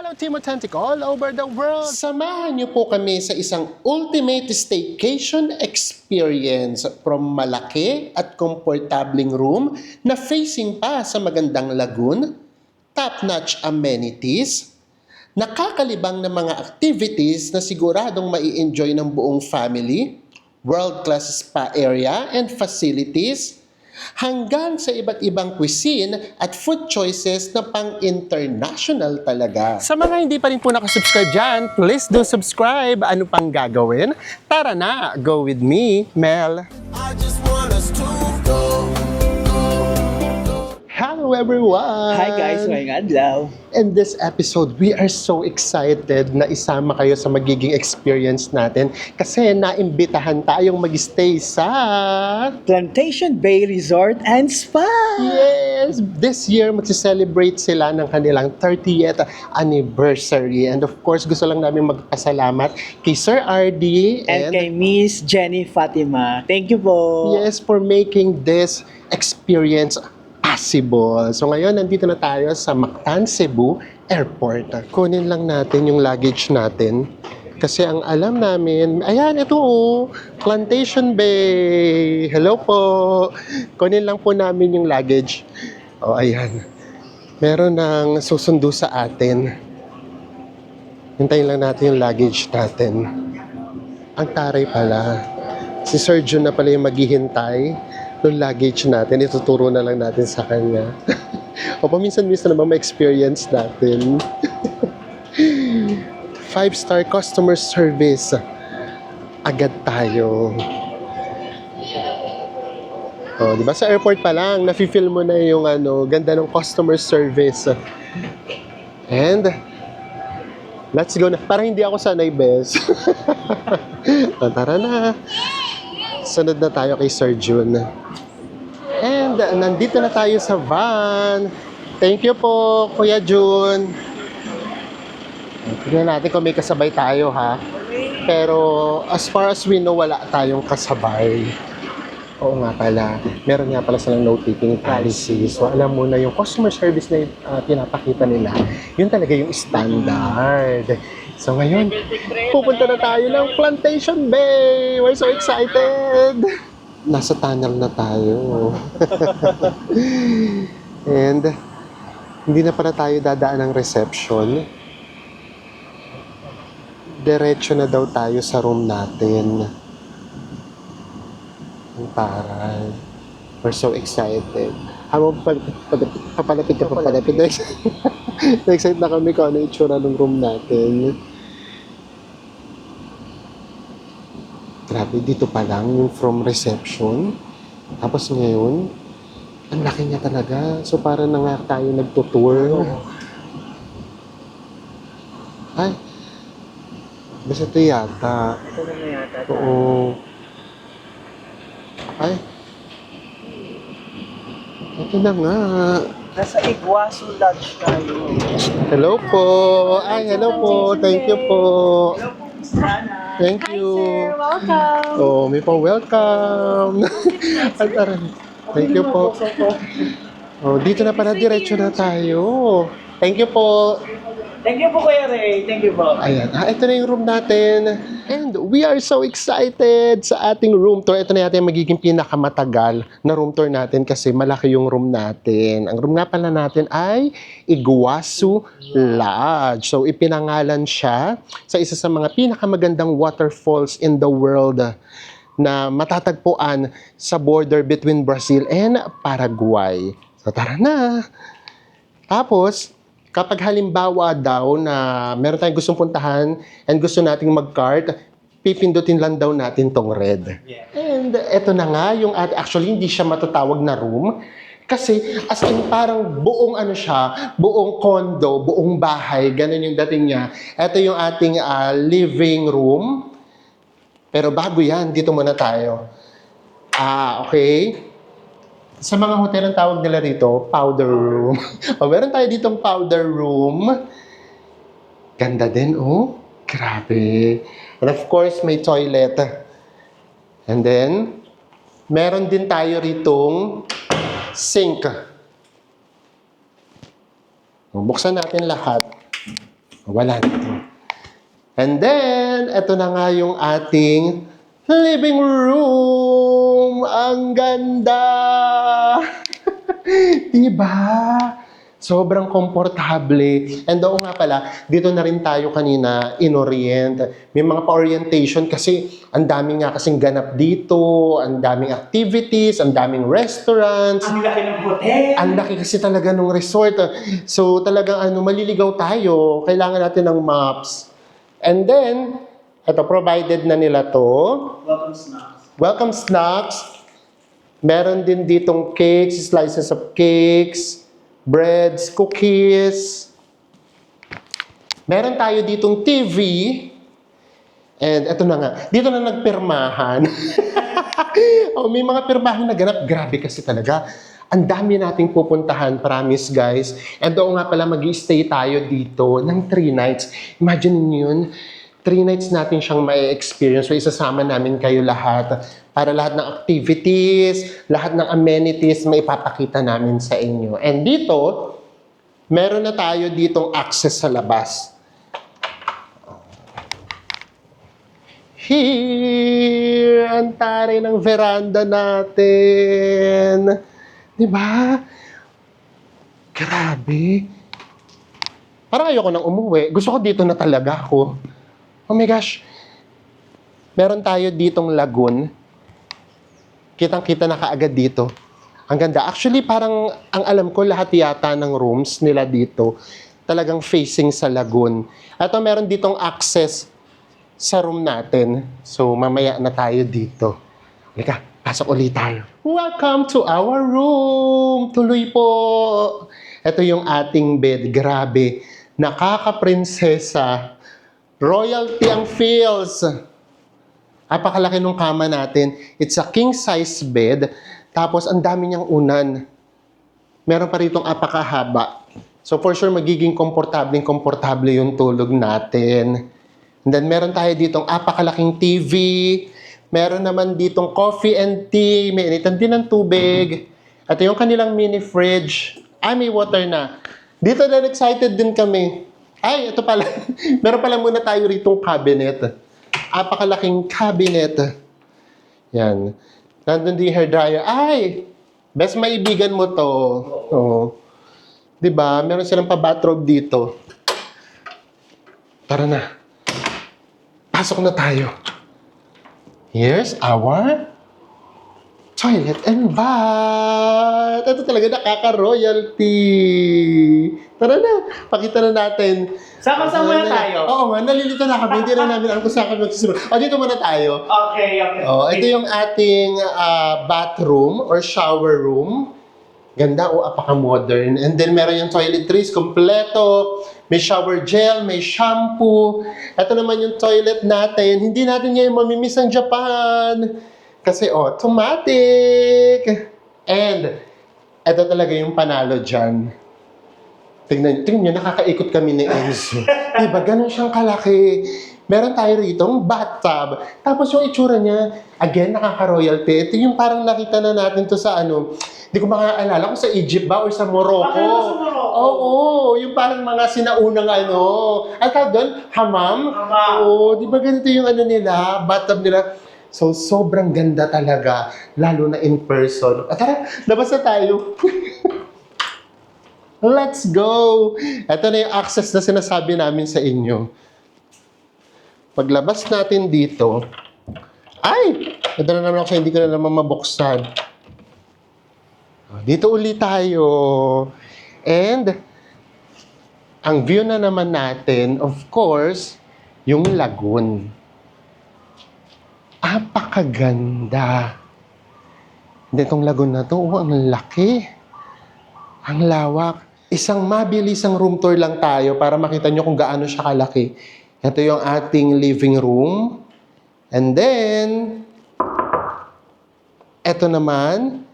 Hello Team Authentic all over the world! Samahan niyo po kami sa isang ultimate staycation experience from malaki at komportabling room na facing pa sa magandang lagoon, top-notch amenities, nakakalibang na mga activities na siguradong mai-enjoy ng buong family, world-class spa area and facilities, hanggang sa iba't ibang cuisine at food choices na pang-international talaga. Sa mga hindi pa rin po nakasubscribe dyan, please do subscribe. Ano pang gagawin? Tara na, go with me, Mel. I just want us to go. Hello everyone! Hi guys, ngayong adlaw. In this episode, we are so excited na isama kayo sa magiging experience natin kasi naimbitahan tayong mag-stay sa... Plantation Bay Resort and Spa! Yes! This year, magsi-celebrate sila ng kanilang 30th anniversary. And of course, gusto lang namin magpasalamat kay Sir RD And kay Miss Jenny Fatima. Thank you po. yes, for making this experience possible. So ngayon, nandito na tayo sa Mactan, Cebu Airport. Kunin lang natin yung luggage natin. Kasi ang alam namin, ayan, ito Plantation Bay. Hello po. Kunin lang po namin yung luggage. O, ayan. Meron ng susundo sa atin. Hintayin lang natin yung luggage natin. Ang taray pala. Si Sir Jun na pala yung maghihintay ng luggage natin. Ituturo na lang natin sa kanya. O paminsan-minsan naman ma-experience natin. 5-star customer service. Agad tayo. O, di ba sa airport pa lang, nafe-feel mo na yung ganda ng customer service. And let's go na. Parang hindi ako sanay, Bes. O, tara na. Sunod na tayo kay Sir Jun. And nandito na tayo sa van. Thank you po, Kuya Jun. Tignan natin kung may kasabay tayo, ha? Pero as far as we know, wala tayong kasabay. Oo nga pala. Meron nga pala silang no-tipping policy. So alam mo na yung customer service na pinapakita nila, yun talaga yung standard. So ngayon, pupunta na tayo ng Plantation Bay! We're so excited! Nasa tunnel na tayo. And hindi na pala tayo dadaan ng reception. Diretso na daw tayo sa room natin. Ang taray. We're so excited. Habang papalapit. Excited na kami kung ano yung itsura ng room natin. Grabe, dito pa lang yung from reception. Tapos ngayon, ang laki niya talaga. So parang na nga tayo nagtutour. Ay, basta ito yata. Ito na yata. Oo. Ay. Ito na nga. Nasa Iguazu Lodge tayo. Hello po. Ay, hello po. Thank you po. Hello po, Miss Hannah. Thank you. Sir, welcome. Oh, may pang welcome. At thank you po. Oh, dito na pala diretso na tayo. Thank you po. Thank you po, Kuya Ray. Thank you po. Ayan, ito na yung room natin. And we are so excited sa ating room tour. Ito na yata yung magiging pinakamatagal na room tour natin kasi malaki yung room natin. Ang room nga pala natin ay Iguazu Lodge. So, ipinangalan siya sa isa sa mga pinakamagandang waterfalls in the world na matatagpuan sa border between Brazil and Paraguay. So, tara na! Tapos, kapag halimbawa daw na meron tayong gustong puntahan and gusto nating mag-cart, pipindutin lang daw natin tong red. Yeah. And eto na nga, actually hindi siya matatawag na room. Kasi as in parang buong siya, buong condo, buong bahay, ganun yung dating niya. Ito yung ating living room. Pero bago yan, dito muna tayo. Okay. Sa mga hotel ang tawag nila rito, powder room. O, meron tayo ditong powder room. Ganda din, oh. Grabe. And of course, may toilet. And then, meron din tayo ritong sink. Buksan natin lahat. Wala dito. And then, ito na nga yung ating living room. Ang ganda! Diba? Sobrang komportable. And oo nga pala, dito na rin tayo kanina in-orient. May mga pa-orientation kasi ang daming nga kasing ganap dito, ang daming activities, ang daming restaurants. Ang laki ng hotel. Ang laki kasi talaga ng resort. So talagang maliligaw tayo. Kailangan natin ng maps. And then, ito, provided na nila to. Welcome snacks. Welcome snacks. Meron din ditong cakes, slices of cakes, breads, cookies. Meron tayo ditong TV. And eto na nga, dito na nagpirmahan. May mga pirmahan na ganap. Grabe kasi talaga. Ang dami nating pupuntahan, promise guys. And oo nga pala, mag-i-stay tayo dito ng 3 nights. Imagine niyo yun, 3 nights natin siyang may experience. So isasama namin kayo lahat para lahat ng activities, lahat ng amenities may ipapakita namin sa inyo. And dito, meron na tayo ditong access sa labas. Here, ang taray ng veranda natin. Diba? Grabe. Parang ayoko nang umuwi. Gusto ko dito na talaga ako. Oh my gosh. Meron tayo ditong lagoon. Kitang-kita na kaagad dito. Ang ganda. Actually, parang ang alam ko, lahat yata ng rooms nila dito talagang facing sa lagoon. At meron ditong access sa room natin. So, mamaya na tayo dito. Halika, pasok ulit tayo. Welcome to our room! Tuloy po! Ito yung ating bed. Grabe. Nakaka-prinsesa. Royalty ang feels. Apakalaki nung kama natin. It's a king-size bed. Tapos, ang dami niyang unan. Meron pa ritong apakahaba. So, for sure, magiging komportable yung tulog natin. And then, meron tayo ditong apakalaking TV. Meron naman ditong coffee and tea. May initan din ng tubig. At yung kanilang mini fridge. May water na. Dito na excited din kami. Ito pala. Meron pala muna tayo ritong cabinet. Apakalaking cabinet. Yan. Nandun din hair dryer. Best maibigan mo to. Oo. Diba? Meron silang pa-bathrobe dito. Tara na. Pasok na tayo. Here's our toilet and bath. Ito talaga nakaka-royalty. Tara na, pakita na natin. Sama-sama na tayo. Oo nga, nalilito na kami. Hindi na namin alam kung saan kami magsusunod. Dito muna tayo. Okay. Ito yung ating bathroom or shower room. Ganda, apaka-modern. And then meron yung toiletries, kompleto. May shower gel, may shampoo. Ito naman yung toilet natin. Hindi natin ngayon mamimiss ang Japan. Kasi automatic. And, ito talaga yung panalo dyan. Tingnan nyo, nakakaikot kami ni Enzo. Diba, ganun siyang kalaki. Meron tayo ritong bathtub. Tapos yung itsura niya, again, nakaka-royalty. Ito yung parang nakita na natin to sa hindi ko makaalala kung sa Egypt ba or sa Morocco. Sa Morocco? Oo, yung parang mga sinaunang Ang tawag doon? Hammam? Hammam. Oo, di ba ganito yung nila, bathtub nila? So, sobrang ganda talaga, lalo na in person. Tara, labas na tayo. Let's go! Ito na yung access na sinasabi namin sa inyo. Paglabas natin dito, ito na naman ako hindi ko na naman mabuksan. Dito ulit tayo. And, ang view na naman natin, of course, yung lagoon. Apakaganda. Itong lagoon na to, ang laki. Ang lawak. Isang mabilisang room tour lang tayo para makita nyo kung gaano siya kalaki. Ito yung ating living room. And then, ito naman,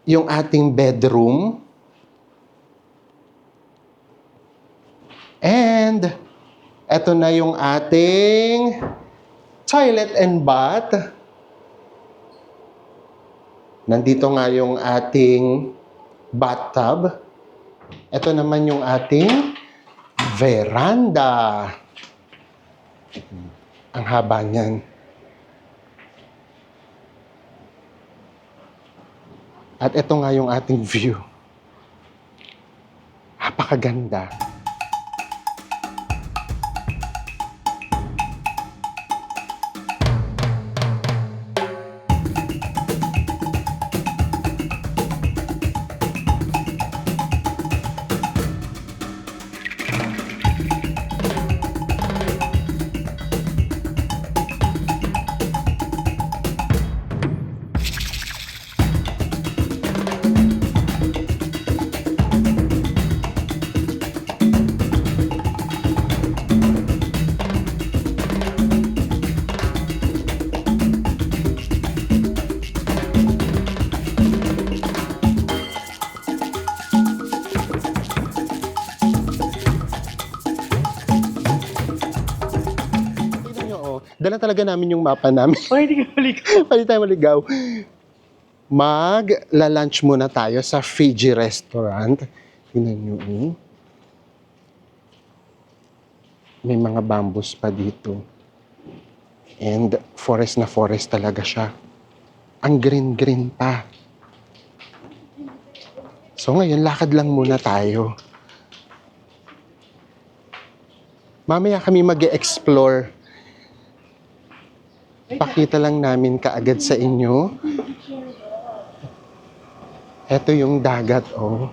yung ating bedroom. And, ito na yung ating toilet and bath. Nandito nga yung ating bathtub. Ito naman yung ating veranda. Ang haba niyan. At ito nga yung ating view. Napakaganda. Tingnan nyo, oh. Dala talaga namin yung mapa namin. Oh, hindi ka maligaw. Pwede tayo maligaw. Mag-lunch muna tayo sa Fiji restaurant. Tingnan nyo, oh. May mga bambus pa dito. And forest na forest talaga siya. Ang green-green pa. So ngayon, lakad lang muna tayo. Mamaya kami mag-e-explore. Pakita lang namin kaagad sa inyo. Ito yung dagat, oh.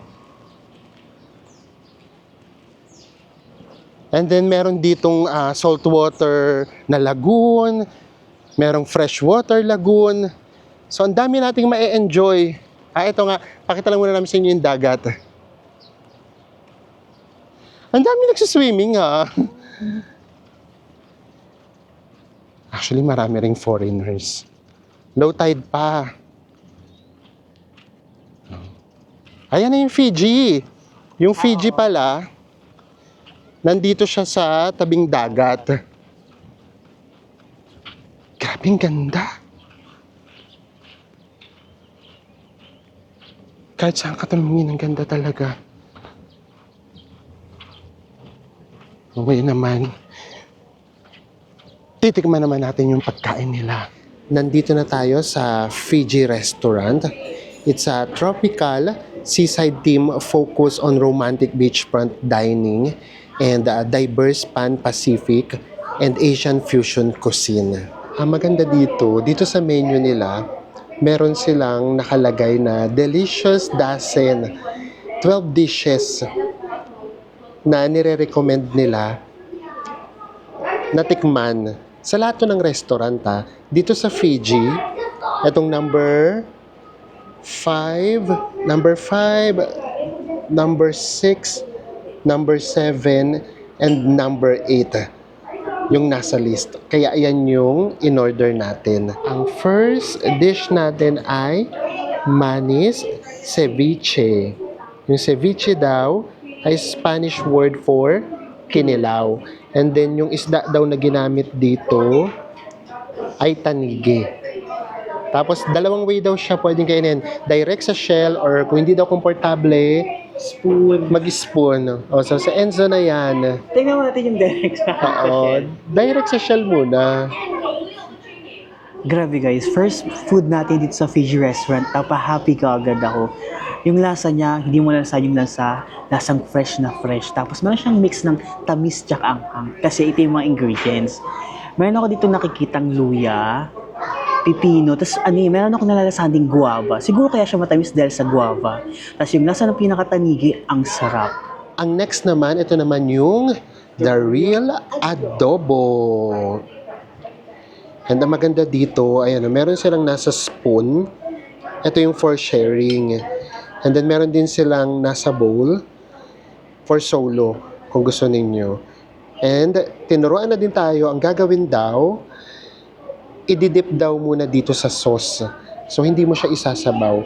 And then meron ditong saltwater na lagoon, merong freshwater lagoon. So ang dami nating ma-enjoy. Ito nga, pakita lang muna namin sa inyo yung dagat. Ang dami nagsiswimming, ha. Actually, marami ring foreigners. Low tide pa. Ayan na yung Fiji. Yung Fiji pala, nandito siya sa tabing dagat. Grabing ganda. Kahit saan ka tumingin, ang ganda talaga. Ngayon naman, titikman naman natin yung pagkain nila. Nandito na tayo sa Fiji restaurant. It's a tropical seaside theme focused on romantic beachfront dining and diverse pan-Pacific and Asian fusion cuisine. Ang maganda dito sa menu nila, meron silang nakalagay na delicious dozen, 12 dishes na nire-recommend nila na tikman sa lahat ng restaurant. Dito sa Fiji, itong number 5, number 6, number 7, and number 8 yung nasa list. Kaya yan yung in-order natin. Ang first dish natin ay manis ceviche. Yung ceviche daw ay Spanish word for kinilaw. And then yung isda daw na ginamit dito ay tanigi. Tapos dalawang way daw siya pwedeng kainin. Direct sa shell or kung hindi daw komportable, Spoon. mag-spoon. O, so sa Enzo na yan. Tingnan mo natin yung direct sa Oo, direct sa shell muna. Grabe guys, first food natin dito sa Fiji restaurant, happy ka agad ako. Yung lasa niya, hindi mo lasa yung lasang fresh na fresh. Tapos meron siyang mix ng tamis tsaka anghang. Kasi ito yung mga ingredients. Meron ako dito nakikitang luya, pipino, tapos meron ako nalalasahan ding guava. Siguro kaya siya matamis dahil sa guava. Tapos yung lasa ng pinakatanigi, ang sarap. Ang next naman, ito naman yung the real adobo. And ang maganda dito, ayan, meron silang nasa spoon. Ito yung for sharing. And then meron din silang nasa bowl for solo, kung gusto ninyo. And tinuruan na din tayo, ang gagawin daw, ididip daw muna dito sa sauce. So, hindi mo siya isasabaw.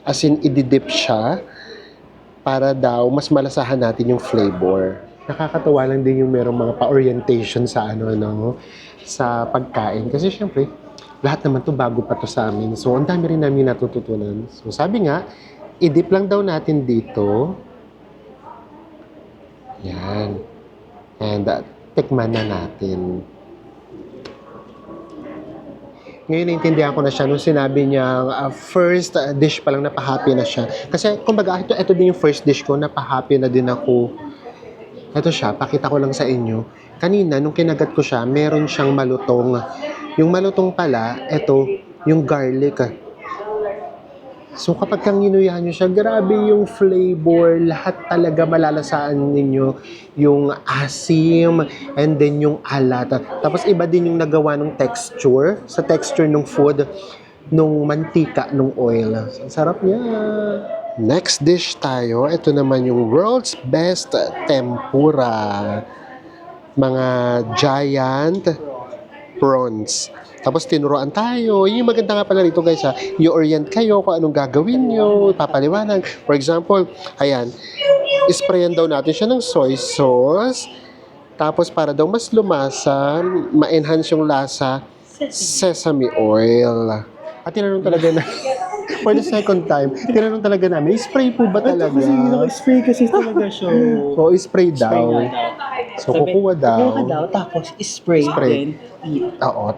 As in, ididip siya para daw mas malasahan natin yung flavor. Nakakatawa lang din yung merong mga pa-orientation sa sa pagkain. Kasi syempre, lahat naman to bago pa to sa amin. So, ang dami rin namin natututunan. So, sabi nga, idip lang daw natin dito. Yan. And tikman na natin. Ngayon naintindihan ko na siya nung sinabi niya first dish pa lang napahappy na siya. Kasi kumbaga ito din yung first dish ko, napahappy na din ako. Ito siya, pakita ko lang sa inyo. Kanina nung kinagat ko siya, meron siyang malutong. Yung malutong pala, ito yung garlic. So kapag kang ginuya nyo siya, grabe yung flavor, lahat talaga malalasaan ninyo yung asim and then yung alat. Tapos iba din yung nagawa ng texture, sa texture ng food, nung mantika, nung oil. Ang sarap niya. Next dish tayo, ito naman yung world's best tempura. Mga giant prawns. Tapos tinuruan tayo. Yung maganda nga pala rito guys i-orient kayo kung anong gagawin nyo, ipapaliwanag. For example, ayan, isprayan daw natin siya ng soy sauce. Tapos para daw mas lumasa, ma-enhance yung lasa, sesame oil. At tinanong talaga na, for the second time, tinanong talaga namin, spray po ba talaga? Kasi naka-spray kasi talaga siya. Oo, spray daw. So, kukuha daw. Kukuha daw, tapos spray. Spray. Then, Oo.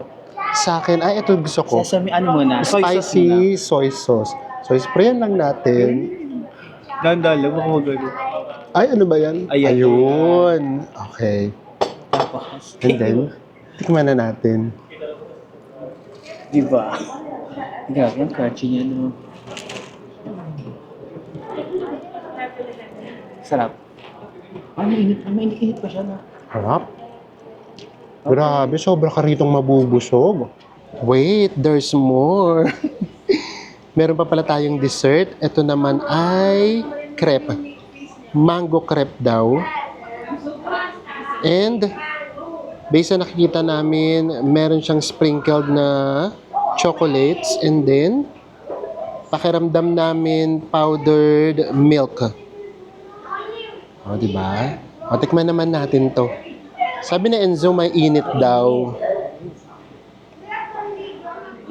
Sa akin, ay, ito gusto ko. sesame, ano muna? Spicy soy sauce. So, sprayan lang natin. Ganda-ganda, baka magano. Ay, ano ba yan? Ayan. Ayun. Okay. Tapos, And then, tikman na natin. diba? Grabe, ang crunchy niya, no? Sarap. Mainit pa siya, na. Harap. Grabe, sobra ka ritong mabubusog. Wait, there's more. Meron pa pala tayong dessert. Ito naman ay crepe. Mango crepe daw. And, based sa nakikita namin, meron siyang sprinkled na chocolates. And then, pakiramdam namin powdered milk. O, diba? O, tikman naman natin to. Sabi ni Enzo, may init daw.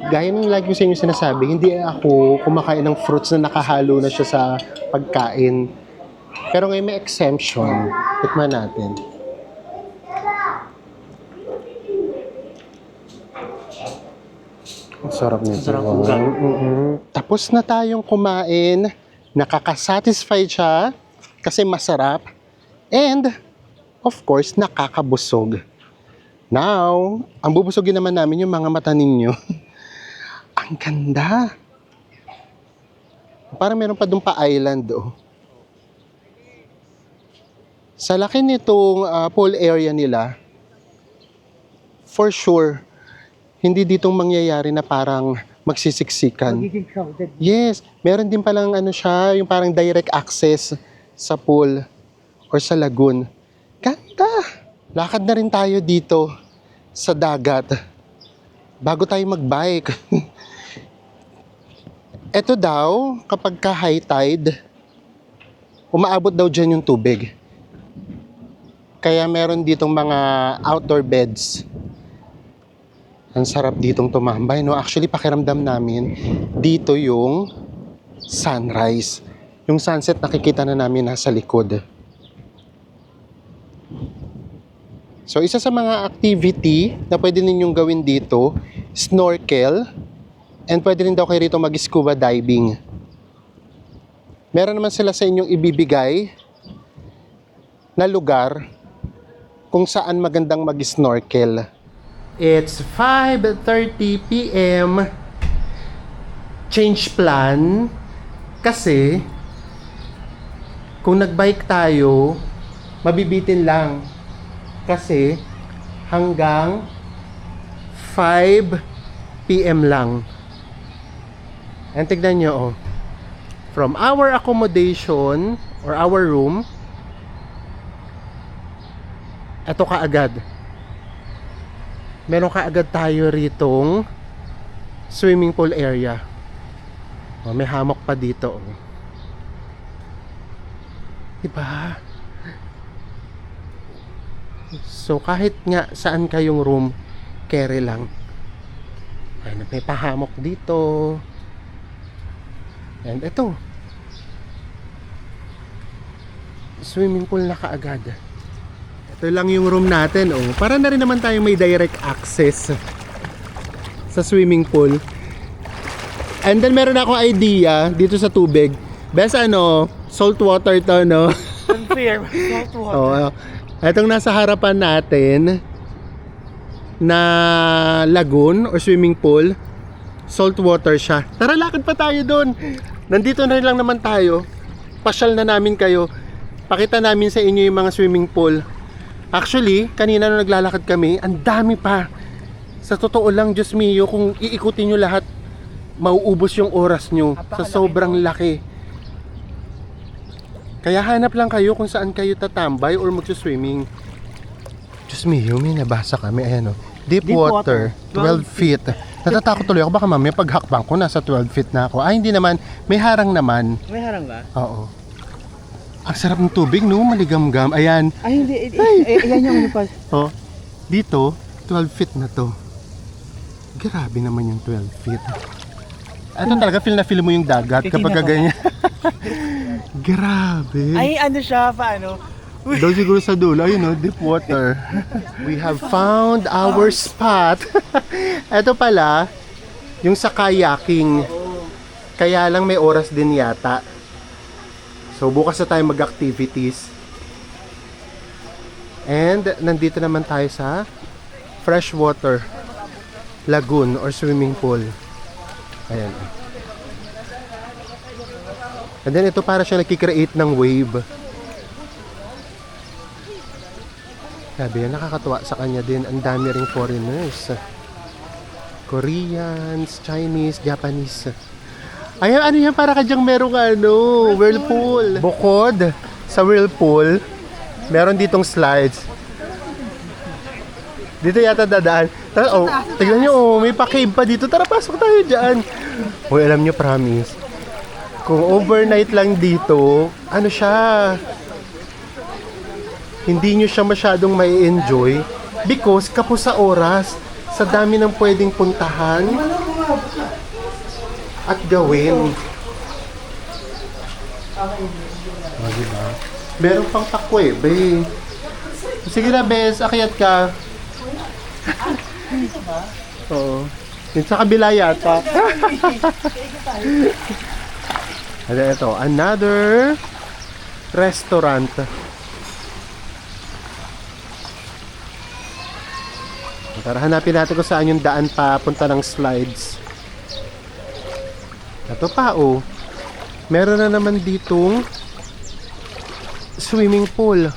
Gaya ng lagi ko sa inyo sinasabi, hindi ako kumakain ng fruits na nakahalo na siya sa pagkain. Pero ngayon may exemption. Tikman natin. Ang sarap nito. Ang sarap po ka. Tapos na tayong kumain. Nakakasatisfy siya kasi masarap. And, of course, nakakabusog. Now, ang bubusogin naman namin yung mga mata ninyo. Ang ganda. Parang meron pa doon pa island, oh. Sa laki nitong pool area nila, for sure, hindi ditong mangyayari na parang magsisiksikan. Magiging crowded. Yes, meron din palang ano siya, yung parang direct access sa pool or sa lagoon. Ganda! Lakad na rin tayo dito sa dagat bago tayo magbike. Ito daw, kapag ka high tide, umaabot daw dyan yung tubig. Kaya meron ditong mga outdoor beds. Ang sarap ditong tumambay, no? Actually, pakiramdam namin, dito yung sunrise. Yung sunset nakikita na namin nasa likod. So, isa sa mga activity na pwede ninyong gawin dito, snorkel, and pwede rin daw kayo rito mag-scuba diving. Meron naman sila sa inyong ibibigay na lugar kung saan magandang mag-snorkel. It's 5:30 p.m. Change plan kasi kung nagbike tayo, mabibitin lang kasi hanggang 5 p.m. lang. And tignan nyo, oh. From our accommodation or our room, eto kaagad. Meron kaagad tayo ritong swimming pool area. Oh, may hammock pa dito, oh. Diba? So kahit nga saan kayong room, carry lang. Ayun, may pahamok dito. And ito, swimming pool na kaagad. Ito lang yung room natin, oh. Para na rin naman tayo may direct access sa swimming pool. And then meron akong idea dito sa tubig. Best salt water to, no? Unfair. Salt water. Oo. Itong nasa harapan natin na lagoon or swimming pool, salt water siya. Tara, lakad pa tayo doon. Nandito na rin lang naman tayo. Pasyal na namin kayo. Pakita namin sa inyo yung mga swimming pool. Actually, kanina nung naglalakad kami, ang dami pa. Sa totoo lang, Diyos mio, kung iikutin nyo lahat, mauubos yung oras nyo sa sobrang laki. Kaya hanap lang kayo kung saan kayo tatambay or magsuswimming. Diyos mio, may nabasa kami. Ayan, deep water, 12 feet. Natatakot tuloy ako, baka mamaya paghakbang ko nasa 12 feet na ako. Ay, hindi naman, may harang naman. May harang ba? Oo. Ang sarap ng tubig, no? Maligamgam. Ayan. Ay, hindi. Ayan yung pa. Oh, dito, 12 feet na to. Grabe naman yung 12 feet. Ito talaga, feel na feel mo yung dagat kapag ganyan. Grabe. Ay, ano siya, paano? Daw siguro sa dulo, ayun, no? Deep water. We have found our spot. Ito pala, yung sa kayaking. Kaya lang may oras din yata. So bukas na tayo mag-activities. And nandito naman tayo sa freshwater lagoon or swimming pool. Ayan. And then ito para siya nagkikreate ng wave. Sabi yan, nakakatuwa sa kanya din. Ang dami ring foreigners. Koreans, Chinese, Japanese. Ayan, ano yan? Para ka dyang merong whirlpool. Bukod sa whirlpool, meron ditong slides. Dito yata dadaan. Tara, tignan nyo, may pa-cave pa dito. Tara, pasok tayo dyan. Alam nyo, promise. Kung overnight lang dito, ano siya, hindi nyo siya masyadong may enjoy because kapos sa oras, sa dami ng pwedeng puntahan at gawin. Diba? Meron pang takwe, be. Sige na, Bes, akyat ka. Oo. Yun sa kabila yata. Ano ito? Another restaurant. Tara, hanapin natin kung saan yung daan papunta ng slides. Ito pa, oh. Meron na naman ditong swimming pool.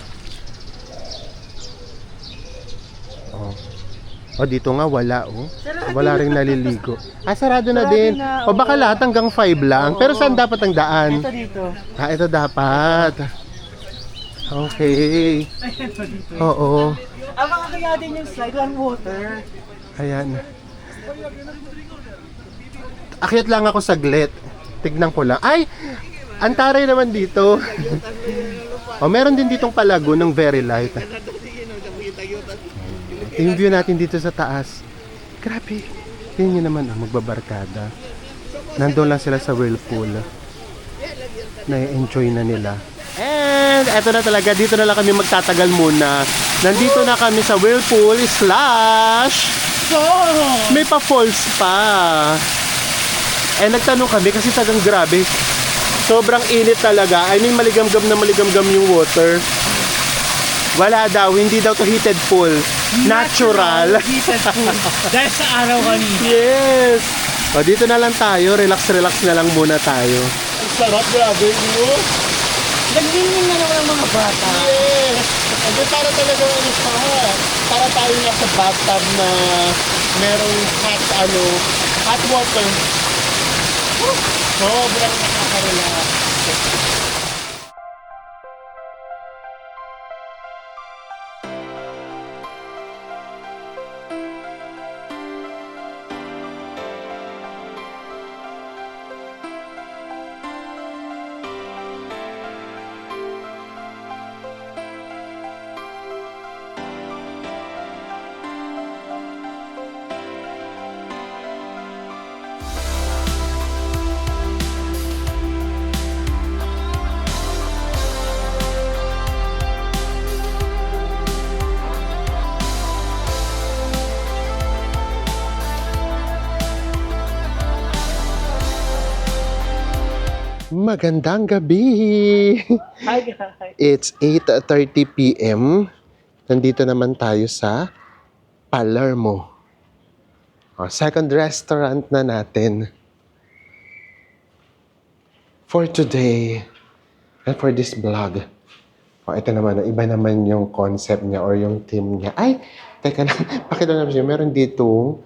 Oh, dito nga wala, oh. Wala ring naliligo. Ah, sarado na din. O baka lahat hanggang 5 lang. Pero saan dapat ang daan? Ito dito. Ah, ito dapat. Okay. Oo. Ang mga kaya din yung slide on water. Ayan. Akyat lang ako saglit. Tignan ko lang. Ay! Ang taray naman dito. Meron din ditong palago ng very light. Yung view natin dito sa taas. Grabe. Tingnan nyo naman, magbabarkada. Nandun lang sila sa whirlpool. Na-enjoy na nila. And eto na talaga, dito na lang kami magtatagal muna. Nandito na kami sa whirlpool / may pa-falls pa. Nagtanong kami kasi tagang grabe. Sobrang init talaga. I mean, maligamgam na maligamgam yung water. Wala daw, hindi daw to heated pool. Natural. Heated pool. Dahil sa araw kanina. Yes. Dito na lang tayo. Relax na lang muna tayo. Sarap, grabe, no? Nagdingin na naman ang mga bata. Yes. Para talaga para tayo nasa bathtub na merong hot water. Sobrang nakaka-relax. Magandang gabi! Hi guys! It's 8:30 p.m. Nandito naman tayo sa Palermo. Second restaurant na natin for today and for this vlog. Ito naman, iba naman yung concept niya or yung theme niya. Ay, teka lang, pakita naman siya. Meron dito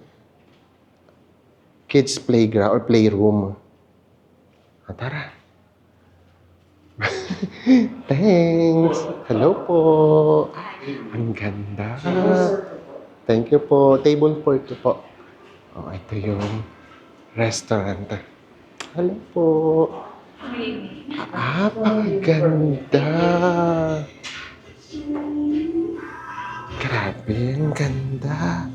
kids playground or playroom. Tara. Thanks. Hello po. Ang ganda. Thank you po. Table 4 po. Ito yung restaurant. Hello po. Paganda. Grabe, ang ganda.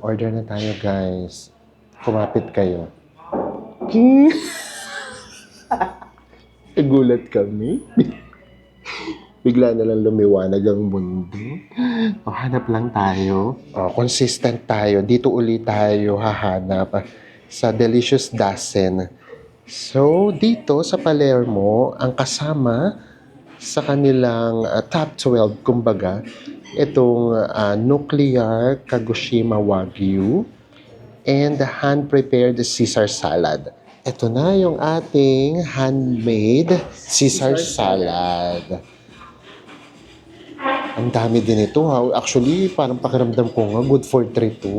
Order na tayo, guys. Kumapit kayo. Nagulat kami. Bigla na lang lumiwanag ang mundo. Hanap lang tayo. Consistent tayo. Dito ulit tayo hahanap sa Delicious Dasen. So, dito sa Palermo, ang kasama sa kanilang top 12, kumbaga, itong nuclear Kagoshima Wagyu and hand-prepared Caesar salad. Ito na yung ating handmade Caesar salad. Ang dami din ito ha. Actually, parang pakiramdam ko nga, good for 3 to.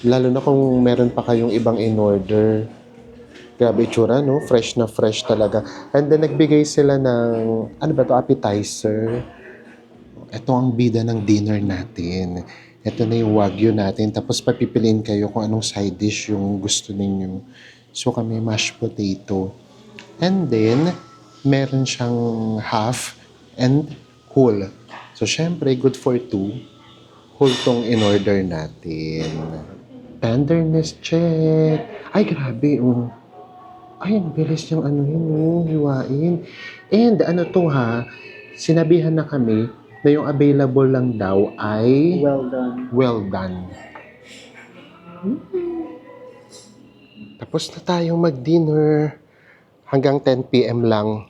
Lalo na kung meron pa kayong ibang in-order. Grabe itsura, no? Fresh na fresh talaga. And then, nagbigay sila ng, ano ba to, appetizer. Ito ang bida ng dinner natin. Ito na yung wagyu natin. Tapos, papipiliin kayo kung anong side dish yung gusto ninyo. So, kami mashed potato. And then, meron siyang half and whole. So, syempre, good for 2. Whole tong in-order natin. Tenderness check. Ay, grabe. Ay, ang bilis yung hiwain. And ano to ha, sinabihan na kami na yung available lang daw ay Well done. well done. Tapos na tayong mag-dinner. Hanggang 10 p.m. lang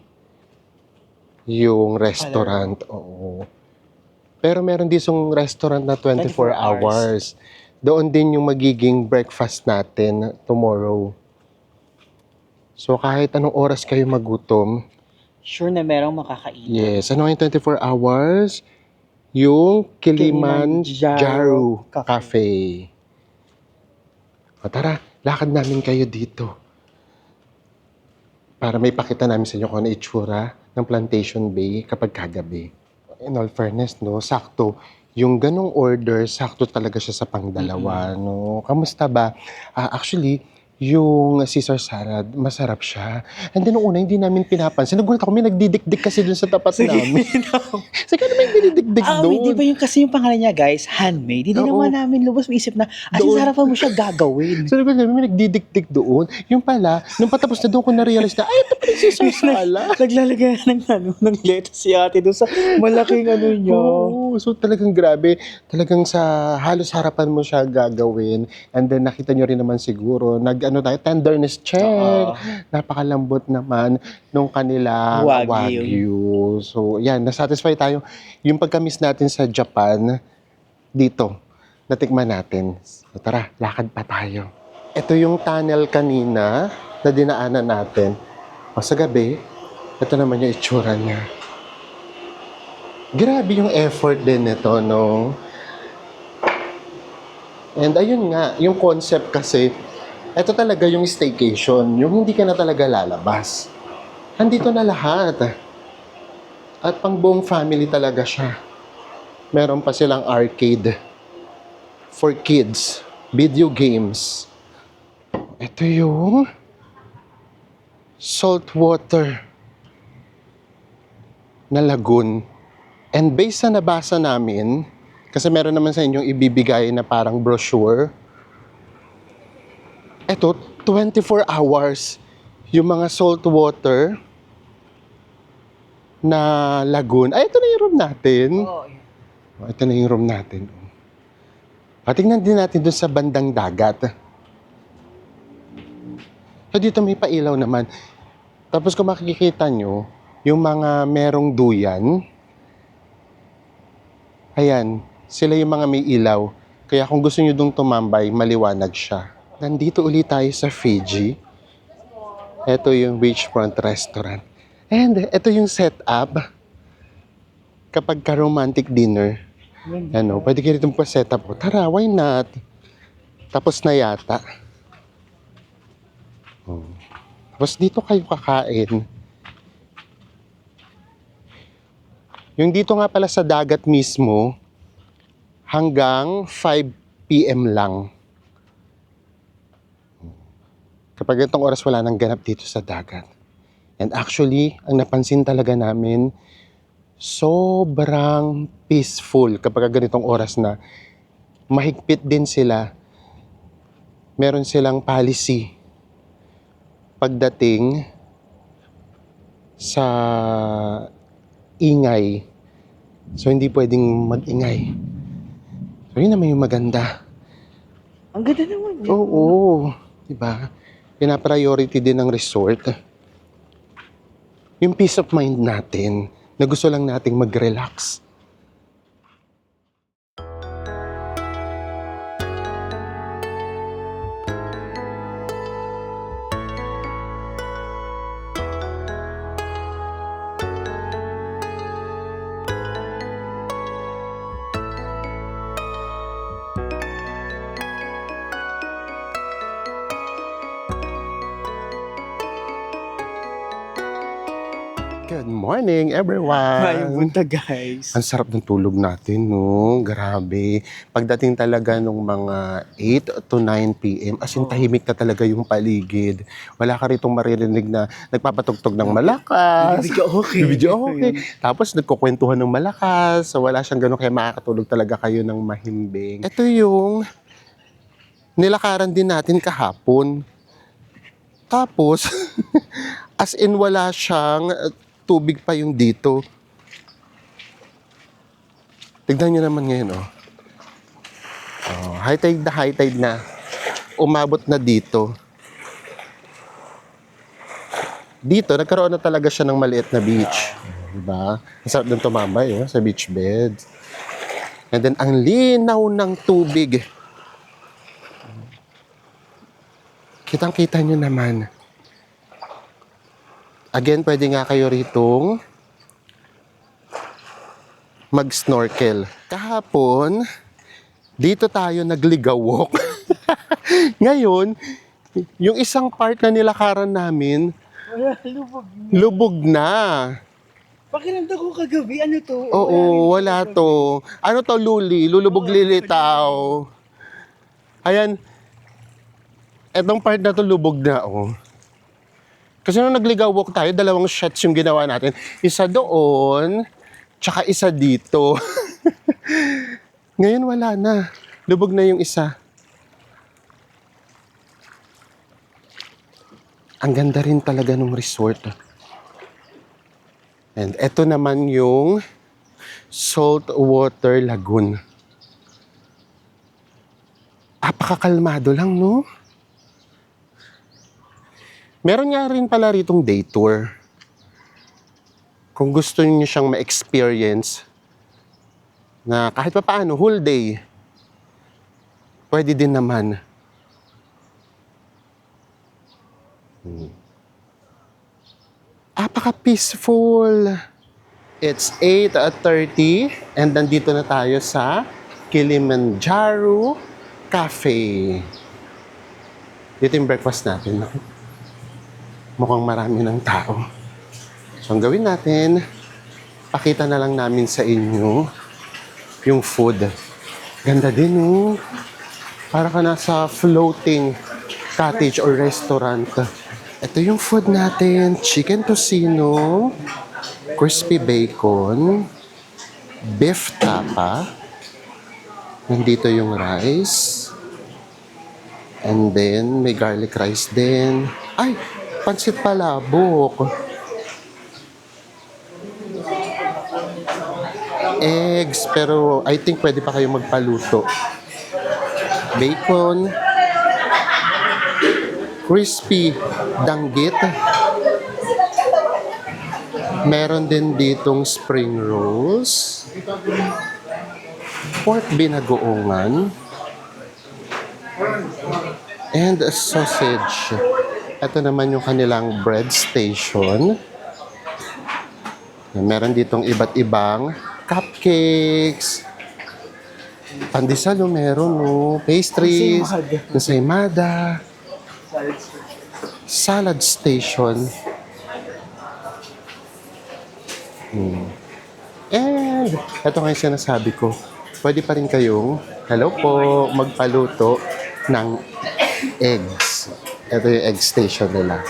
yung restaurant. Oo. Pero meron disong restaurant na 24 hours. Doon din yung magiging breakfast natin tomorrow. So, kahit anong oras kayo magutom, Sure na merong makakain. yes. Ano yung 24 hours? Yung Kilimanjaro Cafe. Cafe. Tara, lakad namin kayo dito. Para may pakita namin sa inyo kung ano itsura ng Plantation Bay kapag kagabi. In all fairness, no, sakto. Yung ganong order, sakto talaga siya sa pangdalawa, no? Kamusta ba? Actually, yung Caesar salad, masarap siya. And then, nung una, hindi namin pinapansin. Nagulat ako, may nagdidikdik kasi dun sa tapat namin. Sige, ano may nagdidikdik doon? Di ba yung kasi yung pangalan niya, guys, handmade. Hindi Oo. naman namin lubos maisip na, Doon. sa harapan mo siya gagawin. So, nagulat namin, may nagdidikdik doon. Yung pala, nung patapos na doon ko na-realize na, ay, ito pala yung Caesar salad. Naglalagay ng lettuce si ate doon sa malaking niya. Oo, so talagang grabe. Talagang sa halos harapan mo siya gagawin. And then nakita nyo rin naman siguro, tenderness check. Napakalambot naman nung kanilang wagyu. So yan, nasatisfy tayo. Yung pagka-miss natin sa Japan, dito, natikman natin. So tara, lakad pa tayo. Ito yung tunnel kanina na dinaanan natin. Sa gabi, ito naman yung itsura niya. Grabe yung effort din nito, no? And ayun nga, yung concept kasi, ito talaga yung staycation, yung hindi ka na talaga lalabas. Andito na lahat. At pang buong family talaga siya. Meron pa silang arcade for kids, video games. Ito yung saltwater na lagoon. And based sa nabasa namin, kasi meron naman sa inyong ibibigay na parang brochure, eto, 24 hours yung mga saltwater na lagoon. Ay, ito na yung room natin. Ito na yung room natin. Tingnan din natin dun sa bandang dagat. So dito may pailaw naman. Tapos kung makikita nyo, yung mga merong duyan, ayan, sila yung mga may ilaw. Kaya kung gusto nyo dong tumambay, maliwanag siya. Nandito ulit tayo sa Fiji. Ito yung beachfront restaurant. And ito yung setup. Kapag ka-romantic dinner, ano, pwede kayo rito pa-setup. Tara, why not? Tapos na yata. Oh. Tapos dito kayo kakain. Yung dito nga pala sa dagat mismo, hanggang 5 p.m. lang. Kapag itong oras wala nang ganap dito sa dagat. And actually, ang napansin talaga namin, sobrang peaceful kapag ganitong oras na. Mahigpit din sila. Meron silang policy pagdating sa ingay. So, hindi pwedeng mag-ingay. So, yun naman yung maganda. Ang ganda naman yun. Oo. Diba? Pina-priority din ng resort. Yung peace of mind natin, na gusto lang nating mag-relax. Good morning, Ay, everyone! bunta guys. Ang sarap ng tulog natin, no? Grabe. Pagdating talaga nung mga 8 to 9 p.m., as in tahimik na talaga yung paligid. Wala ka ritong maririnig na nagpapatugtog ng malakas. Video okay. Video okay. Tapos nagkukwentuhan ng malakas. So wala siyang ganun, kaya makakatulog talaga kayo ng mahimbing. Ito yung nilakaran din natin kahapon. Tapos, as in wala siyang tubig pa yung dito. Tignan nyo naman ngayon, oh. Oh, high tide na. Umabot na dito. Dito, nagkaroon na talaga siya ng maliit na beach. Diba? Ang sarap din tumambay, sa beach bed. And then, ang linaw ng tubig. Kitang-kita nyo naman. Again, pwede nga kayo ritong mag-snorkel. Kahapon, dito tayo nagligawok. Ngayon, yung isang part na nilakaran namin, lubog na. Pakiramdam ko kagabi, ano to? Oo, wala to. Ano to, lulubog lilitaw. Ayan, etong part na to lubog na, oh. Kasi nung nagligaw-walk tayo, 2 shots yung ginawa natin. Isa doon, tsaka isa dito. Ngayon wala na. Lubog na yung isa. Ang ganda rin talaga ng resort. And eto naman yung Saltwater Lagoon. Apakakalmado lang, no? Meron nga rin pala ritong day tour. Kung gusto niyo siyang ma-experience na kahit pa paano, whole day, pwede din naman. Apaka-peaceful. It's 8:30 and nandito na tayo sa Kilimanjaro Cafe. Dito yung breakfast natin. Mukhang marami ng tao. So, ang gawin natin, pakita na lang namin sa inyo yung food. Ganda din, oh. Para ka nasa floating cottage or restaurant. Ito yung food natin. Chicken tocino, crispy bacon, beef tapa. Nandito yung rice. And then, may garlic rice din. Ay! Pansit palabok. Eggs, pero I think pwede pa kayo magpaluto. Bacon. crispy danggit. Meron din ditong spring rolls. Pork binagoongan. And a sausage. Ito naman yung kanilang bread station. Meron ditong iba't ibang cupcakes. Pandesal, meron, no? Pastries. Ensaymada. Salad station. And ito nga yung sinasabi ko. Pwede pa rin kayong, hello po, magpaluto ng eggs. Ito yung egg station nila.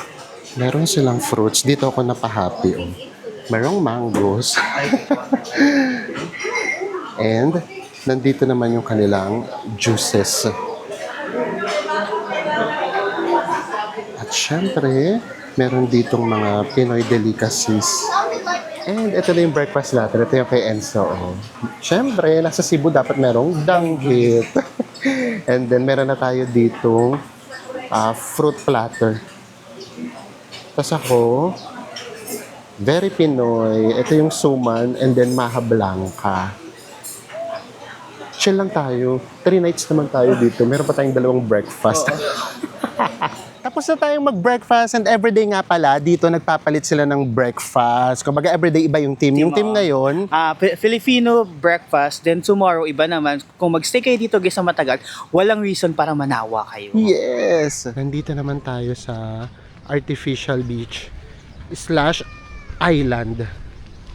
Meron silang fruits. Dito ako napahappy. Oh. Merong mangoes. And nandito naman yung kanilang juices. At syempre, meron ditong mga Pinoy delicacies. And ito na yung breakfast natin. Ito yung kay Enzo. Oh. Syempre, nasa Cebu dapat merong danggit. And then meron na tayo ditong fruit platter. Tapos ako, very Pinoy. Ito yung suman and then maha blanca. Chill lang tayo. 3 nights naman tayo dito. Meron pa tayong 2 breakfast. Tapos na tayong mag-breakfast and everyday nga pala, dito nagpapalit sila ng breakfast. Kumbaga everyday iba yung team. Yung team ngayon, Filipino breakfast, then tomorrow iba naman. Kung magstay kayo dito guys sa matagal, walang reason para manawa kayo. yes! Nandito naman tayo sa artificial beach / island.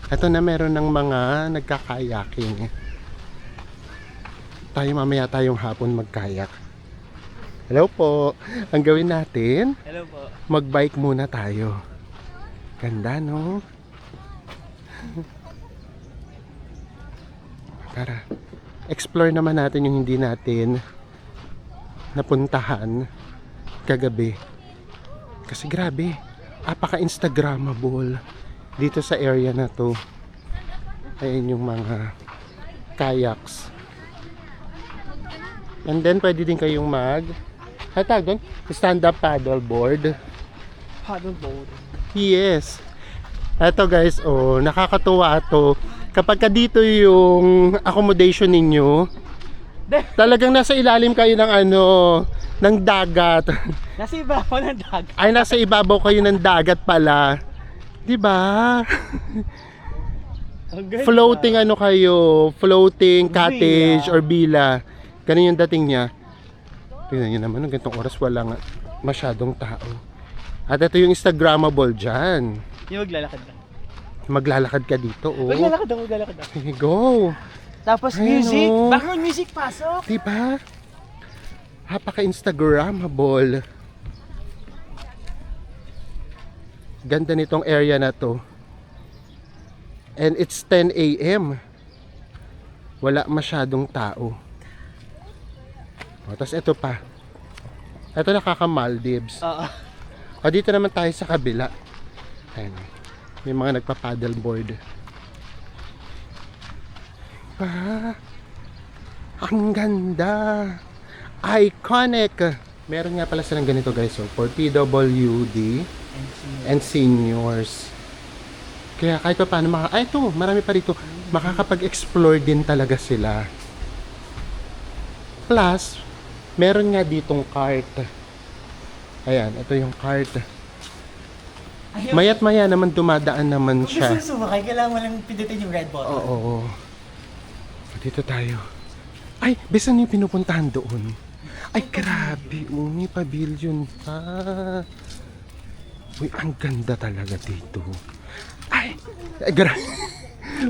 Ito na meron ng mga nagkakayaking. Tayo mamaya tayong hapon magkayak. Hello po. Ang gawin natin, Hello po. mag-bike muna tayo. Ganda, no? Tara. Explore naman natin yung hindi natin napuntahan kagabi. Kasi grabe, apaka-instagrammable dito sa area na to. Ayan yung mga kayaks. And then, pwede din kayong stand-up paddleboard. Paddleboard. Yes. Eto guys, oh, nakakatuwa to. Kapag ka dito yung accommodation ninyo, talagang nasa ilalim kayo ng ng dagat. Nasa ibabaw ng dagat. Ay, nasa ibabaw kayo ng dagat pala. 'Di ba? Floating floating cottage or villa. Ganun yung dating niya. Tingnan nyo naman, ng ganitong oras walang masyadong tao. At ito yung Instagrammable dyan. Yung maglalakad ka. Maglalakad ka dito, oh. Maglalakad ako. Go! Tapos Ayun, music, oh. background music, pasok. Diba? Napaka-Instagrammable. Ganda nitong area na to. And it's 10 a.m. Wala masyadong tao. O, tapos ito pa. Ito nakaka-Maldives. Oo. O, dito naman tayo sa kabila. Ayan. May mga nagpa-paddleboard. Ang ganda. Iconic. Meron nga pala silang ganito guys. So, for PWD and seniors. Kaya kahit pa paano ito, marami pa rito. Makakapag-explore din talaga sila. Plus, meron nga ditong cart. Ayan, ito yung cart. Mayat maya naman dumadaan naman siya. Kung gusto sumakay, kailangan mo lang pindutin yung red button. Oo. Dito tayo. Ay, besan yung pinupuntahan doon. Ay, grabe. May pavilion pa. Uy, ang ganda talaga dito. Ay,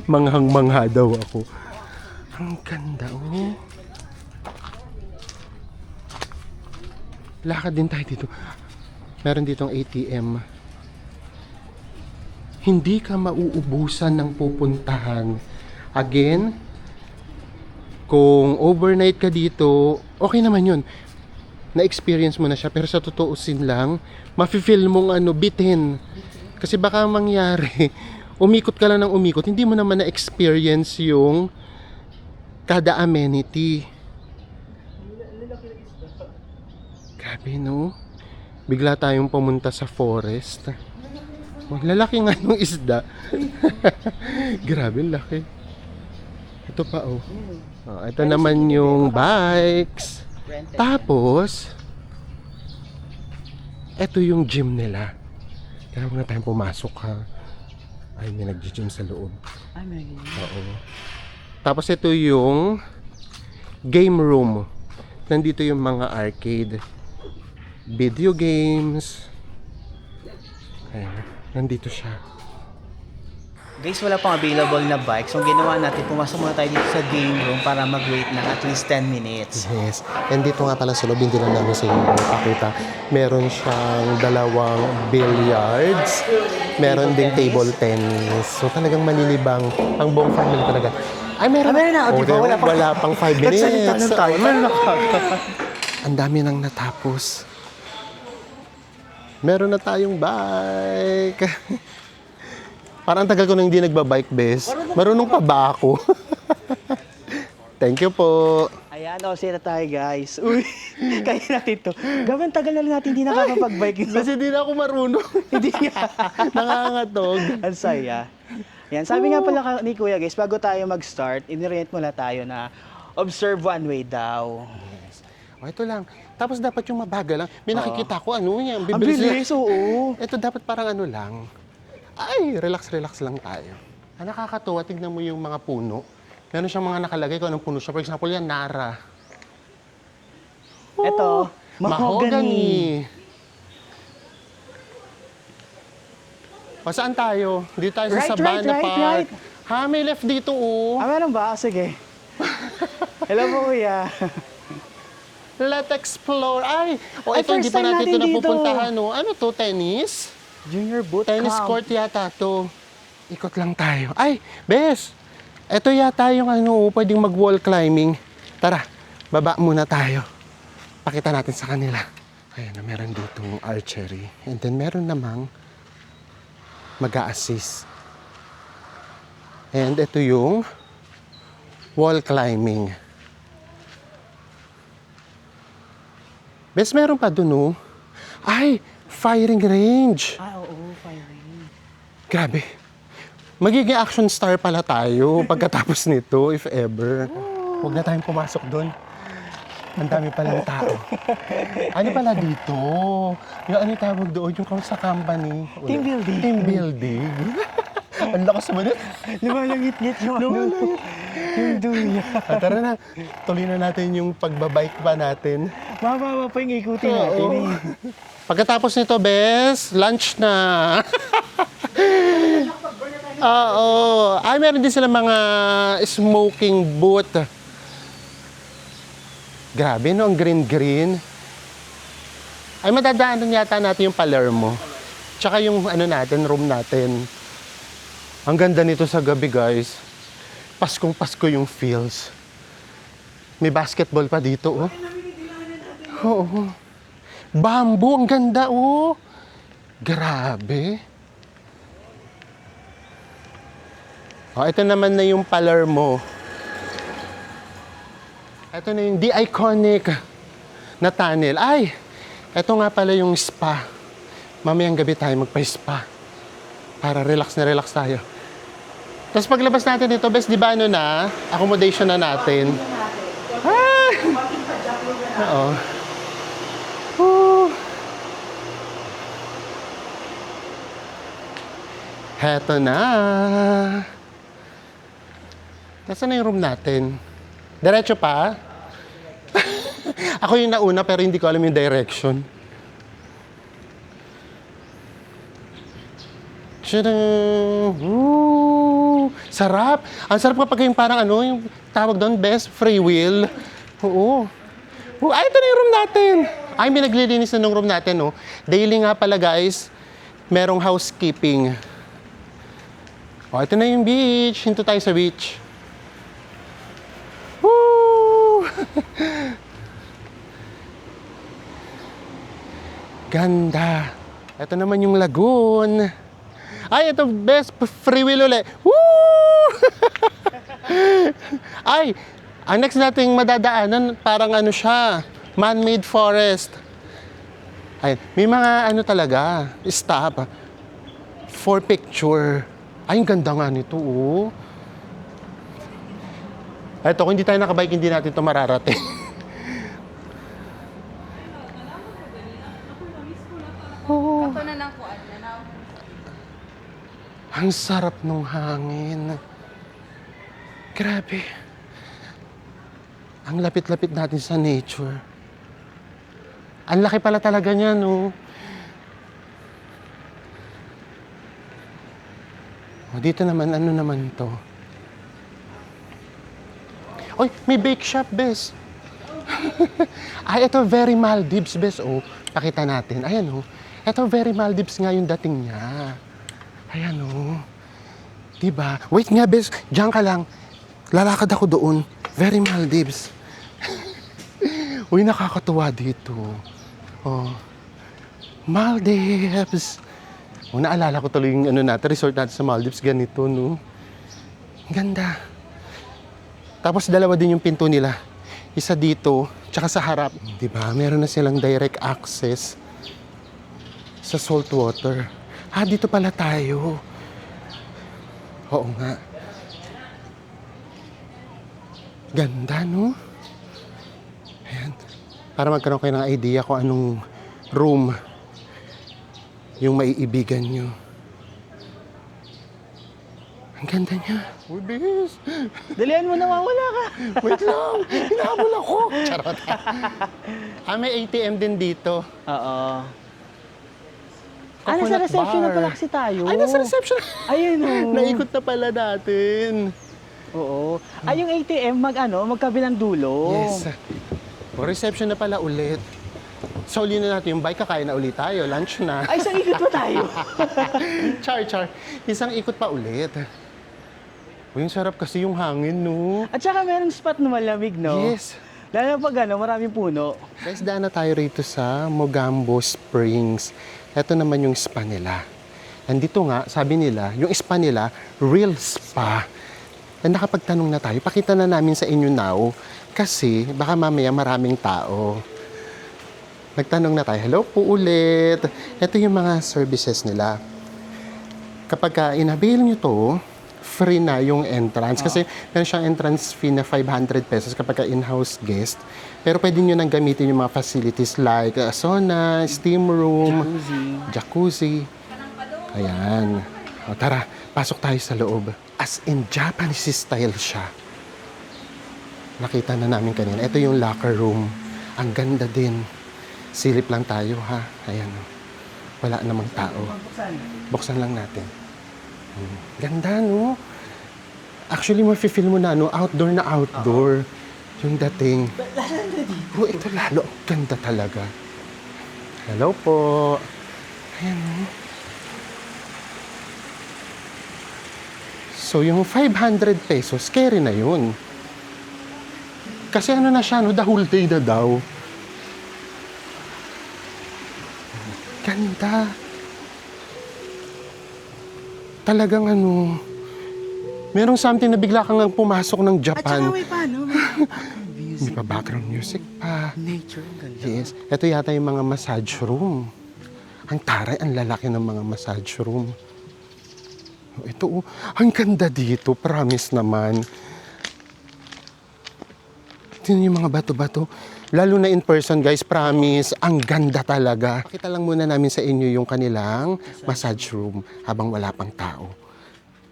manghang-mangha daw ako. Ang ganda, oh. Lakad din tayo dito. Meron ditong ATM. Hindi ka mauubusan ng pupuntahan. Again, kung overnight ka dito, okay naman yun. Na-experience mo na siya. Pero sa totoosin lang, mafe-feel mong bitin. Kasi baka mangyari, umikot ka lang ng umikot, hindi mo naman na-experience yung kada amenity. Grabe, no? bigla tayong pumunta sa forest. Lalaki nga yung isda. Grabe, laki. Ito pa, oh. Ito naman yung bikes. Tapos, ito yung gym nila. Kaya huwag na tayong pumasok, ha. Ay, may nag-gym sa loob. Ay, may Oo. Tapos ito yung game room. Nandito yung mga arcade, video games. Ayan, nandito siya. Guys, wala pang available na bike. So, ang ginawa natin, pumasok muna tayo dito sa game room para mag-wait ng at least 10 minutes. Yes. And dito nga pala sa loob, hindi lang namin sa inyo pakita. Meron siyang dalawang billiards. Meron ding table tennis. So talagang manilibang ang buong family talaga. Ay, meron. Meron na. O, diba? Wala pang 5 minutes. Nagsalita ng tayo. Meron na. Ang dami nang natapos. Meron na tayong bike. Parang tagal ko na hindi nagbabike, bes. Marunong pa ba ako? Thank you po. Ayan, sira tayo guys. Uy, kaya natin to. Gawin, tagal na lang natin hindi nakakapag-bike. Kasi di na ako marunong. Hindi nga. Nangangatog. Ang saya. Yan, sabi nga pala ni Kuya guys, bago tayo mag-start, inirent muna tayo na observe one way daw. O, ito lang. Tapos dapat yung mabagal lang. May nakikita ko, ano yan. Ang bilis, oo. Ito dapat parang ano lang. Ay, relax lang tayo. Ang nakakatuwa, tignan mo yung mga puno. Meron siyang mga nakalagay kung anong puno siya. For example, yan, Nara. Ito, mahogany. O, saan tayo? Dito tayo sa Right, Sabana right, Park. right. Ha, may left dito, oh. Meron ba? Sige. Hello po, Kuya. Let's explore. Ay, Ay, ito, hindi first pa time natin ito natin dito. napupuntahan, no? Ano to, tennis? Junior boot Tennis camp. court yata to. Ikot lang tayo. Ay, Bes! Ito yata yung ano, pwedeng mag-wall climbing. Tara, baba muna tayo. Pakita natin sa kanila. Ayan na, meron ditong archery. And then meron namang mag-a-assist. And ito yung wall climbing. Bes, meron pa dun, oh. Ay, firing range. Oo, firing. Grabe. Magiging action star pala tayo pagkatapos nito, if ever. Huwag na tayong pumasok doon. Ang dami palang tao. Ano pala dito? Yung ano tawag doon? Yung sa company. Team building. Team building. Ang lakas mo na. Lumalangit-ngit yung ano. Yung duya. Tara na. Tuloy na natin yung pagbabike pa natin. Mababa pa yung ikutin natin. Oo. Pagkatapos nito, Bes, lunch na. Oo. Ay, meron din sila mga smoking booth. Grabe, no? Ang green-green. Ay, madadaanan yata natin yung Palermo. Tsaka yung ano natin, room natin. Ang ganda nito sa gabi, guys. Paskong Pasko yung feels. May basketball pa dito, oh. Oo. Bamboo, ang ganda, oh. Grabe. Oh, ito naman na yung Palermo. Ito na yung the iconic na tunnel. Ay, ito nga pala yung spa. Mamayang gabi tayo magpa-spa. Para relax na relax tayo. Tapos paglabas natin dito, bes, di ba ano na? Accommodation na natin. Ah! Oo. Heto na. Nasaan na yung room natin? Diretso pa? Ako yung nauna pero hindi ko alam yung direction. Tadang! Woo! Sarap! Ang sarap kapag yung parang ano, yung tawag doon, best free will. Oo. Ay, ito na yung room natin. Ay, may naglilinis na ng room natin, no? Daily nga pala, guys. Merong housekeeping. O, ito na yung beach. Hinto tayo sa beach. Woo! Ganda. Ito naman yung lagoon. Ay, ito best free will ulit. Woo! Ay, ang next nating madadaanan, parang ano siya, man-made forest. Ayan. May mga ano talaga, stop. For picture. Ay, ang ganda nga nito, oh. Eto, kung hindi tayo nakabike, hindi natin ito mararating. Kato na ng kuan na. Ang sarap ng hangin. Grabe. Ang lapit-lapit natin sa nature. Ang laki pala talaga niya, no? O, dito naman, ano naman to? Oy, may bake shop, bes. Ay, ito, very Maldives, bes. Oh, pakita natin. Ayan, oh. Ito, very Maldives nga yung dating niya. Ayan, oh. Diba? Wait nga, bes. Diyan ka lang. Lalakad ako doon. Very Maldives. Uy, nakakatuwa dito. Oh. Maldives. Oh, naalala ko tuloy yung ano natin, resort natin sa Maldives. Ganito, no? Ganda. Tapos dalawa din yung pinto nila. Isa dito, tsaka sa harap. Diba? Meron na silang direct access sa salt water. Ah, dito pala tayo. Oo nga. Ganda, no? Ayan. Para magkaroon kayo ng idea kung anong room yung maiibigan nyo. Ang ganda niya. Uy, bis. Dalian mo, nawawala ka. Wait lang. Hinahabol ako. Charot. Ah, may ATM din dito. Oo. Ah, Coconut nasa reception na bar. pala kasi tayo. Ay, nasa reception. Ayun, oh. Naikot na pala natin. Oo. Ay, yung ATM, magkabilang dulo. Yes. O, reception na pala ulit. So, uli na natin yung bike, kakain na ulit tayo. Lunch na. Ay, isang ikot pa tayo. Char. Isang ikot pa ulit. Uy, ang sarap kasi yung hangin, no? At saka merong spot na malamig, no? Yes. Lalo pag maraming puno. Guys, daan na tayo rito sa Mogambo Springs. Ito naman yung spa nila. Andito nga, sabi nila, yung spa nila, real spa. And nakapagtanong na tayo, pakita na namin sa inyo now, kasi baka mamaya maraming tao. Nagtanong na tayo, hello po ulit. Ito yung mga services nila. Kapag inavail nyo to, free na yung entrance. Kasi meron siyang entrance fee na 500 pesos kapag in-house guest. Pero pwede nyo nang gamitin yung mga facilities like sauna, steam room, jacuzzi. Ayan. O tara, pasok tayo sa loob. As in Japanese style siya. Nakita na namin kanina. Ito yung locker room. Ang ganda din. Silip lang tayo, ha? Ayan. Wala namang tao. Buksan lang natin. Ganda, no? Actually, mafe-feel mo na, no? Outdoor na outdoor. Yung dating. Oh, ito lalo. Ganda talaga. Hello po. Ayan, no? So, yung 500 pesos, carry na yun. Kasi ano na siya, no? The whole day na daw. Ganda. Talagang ano, merong something na bigla kang pumasok ng At saka Japan. may paano? May pa background music pa. Nature, ang ganda. Yes. Ito yata yung mga massage room. Ang taray, ang lalaki ng mga massage room. Ito, ang ganda dito. Promise naman. Tingnan yung mga bato-bato. Lalo na in person, guys, promise, ang ganda talaga. Pakita lang muna namin sa inyo yung kanilang massage room habang wala pang tao.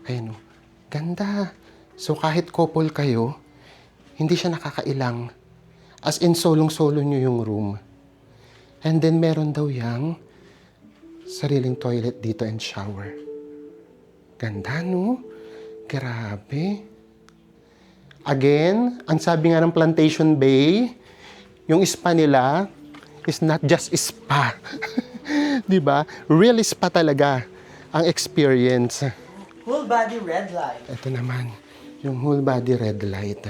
Ayun, oh. Ganda. So, kahit couple kayo, hindi siya nakakailang. As in, solong-solo nyo yung room. And then, meron daw yang sariling toilet dito and shower. Ganda, no? Grabe. Again, ang sabi nga ng Plantation Bay, yung spa nila is not just spa. Di ba? Real spa talaga ang experience. Full body red light. Ito naman, yung whole body red light.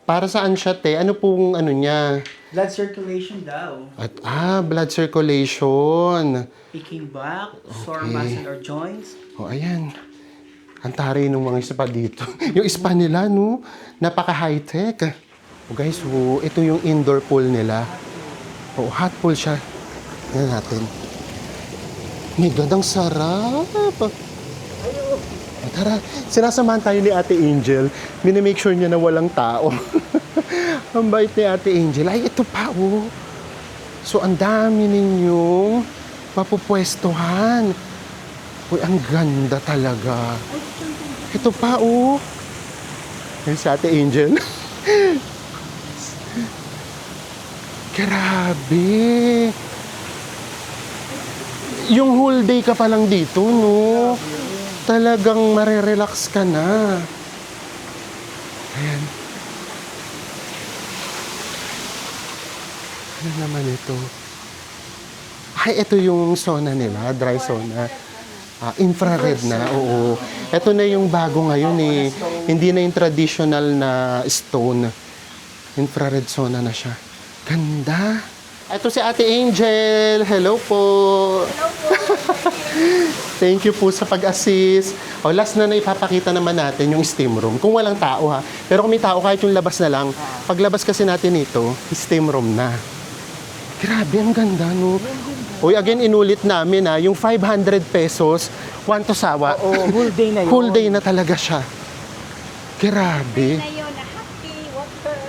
Para saan siya, te? Ano pong ano niya? Blood circulation daw. At, blood circulation. Aching back, sore Okay. muscle or joints. O, ayan. Ang taray ng mga spa dito. Yung spa nila, no? Napaka-high-tech. O guys, ito yung indoor pool nila. O, hot pool siya. Tingnan natin. My God, ang sarap. Tara, sinasamahan tayo ni Ate Angel. Minimake sure niya na walang tao. Ang bait ni Ate Angel. Ay, ito pa, oh. So, ang dami ninyong mapupwestuhan. Uy, ang ganda talaga. Ito pa, oh. Yan si Ate Angel. Grabe. Yung whole day ka pa lang dito, no? Talagang marerelax ka na. Ayan. Ano naman ito? Ay, ito yung sauna nila, dry sauna. Infrared na, oo. Ito na yung bago ngayon eh. Hindi na yung traditional na stone. Infrared sauna na siya. Ganda. Ito si Ate Angel. Hello po. Thank you po sa pag-assist. O, last na ipapakita naman natin yung steam room. Kung walang tao ha. Pero kung may tao, kahit yung labas na lang. Paglabas kasi natin ito, steam room na. Grabe, ang ganda, no? Uy, again, inulit namin ha. Yung 500 pesos, one to sawa. Oo, whole day na yun. Whole day na talaga siya. Grabe.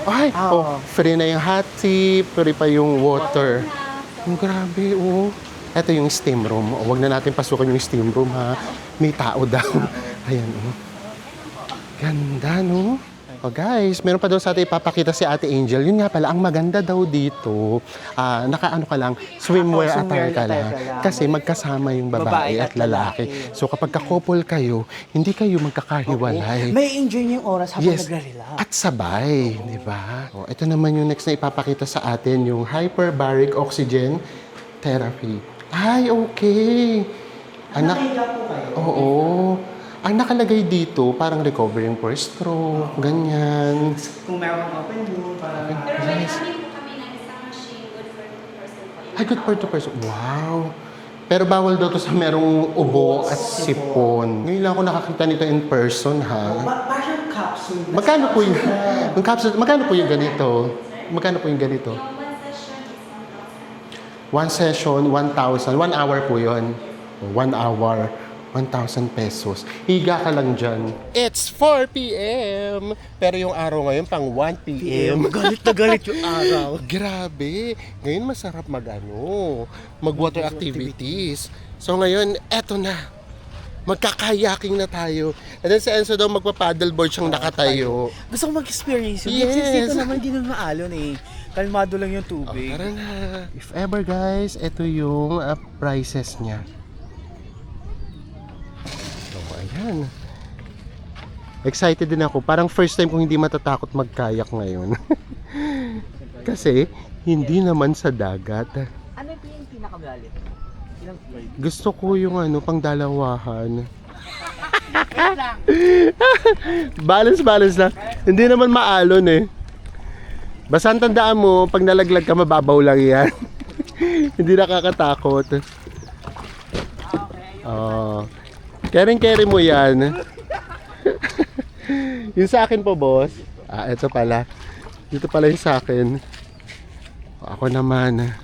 Ay, free na yung hot tea, free pa yung water. Ang grabe, oh. Ito yung steam room. O, wag na natin pasukan yung steam room, ha. May tao daw. Ayan, oh. Ganda, no? O guys, meron pa daw sa atin ipapakita si Ate Angel. Yun nga pala, ang maganda daw dito, nakaano ka lang, swimwear attire ka lang. Kasi magkasama yung babae at lalaki. So kapag ka-couple kayo, hindi kayo magkakahiwalay. May enjoy niyo yung oras habang Yes, nagre-relax. at sabay, di ba? O, ito naman yung next na ipapakita sa atin, yung hyperbaric oxygen therapy. Ay, okay. Anak, oo. Ang nakalagay dito, parang recovering for stroke, ganyan. Kung meron kang open room, para... Pero may kami po kami ng isang machine good for 2 person po yun. Ay, good for 2 person. Wow. Pero bawal daw to sa merong ubo at sipon. Ngayon lang ako nakakita nito in person, ha? Parang capsule. Magkano po yung, yung capsule, magkano po yung ganito? Magkano po yung ganito? Yung one session is 1,000. 1 session, 1,000. 1 hour po yun. 1 hour. 1,000 pesos. Higa ka lang dyan. It's 4 p.m. Pero yung araw ngayon pang 1 p.m. Galit na galit yung araw. Grabe. Ngayon masarap mag-water activities. So ngayon, eto na. Magkakayaking na tayo. And then si Enzo daw magpa-paddleboard siyang nakatayo. Gusto ko mag-experience yun. Yes. Since dito naman hindi naman maalon eh. Kalmado lang yung tubig. Tara na. If ever guys, ito yung prices niya. So, ayan. Excited din ako. Parang first time kong hindi matatakot magkayak ngayon. Kasi, hindi naman sa dagat. Ano yung pinakablalit? Ilang Gusto ko yung pang dalawahan. Balance lang. Hindi naman maalon eh. Basta tandaan mo, pag nalaglag ka, mababaw lang yan. Hindi nakakatakot. Oh. Carry mo yan. Yung sa akin po, boss. Ito pala. Dito pala yung sa akin. Ako naman.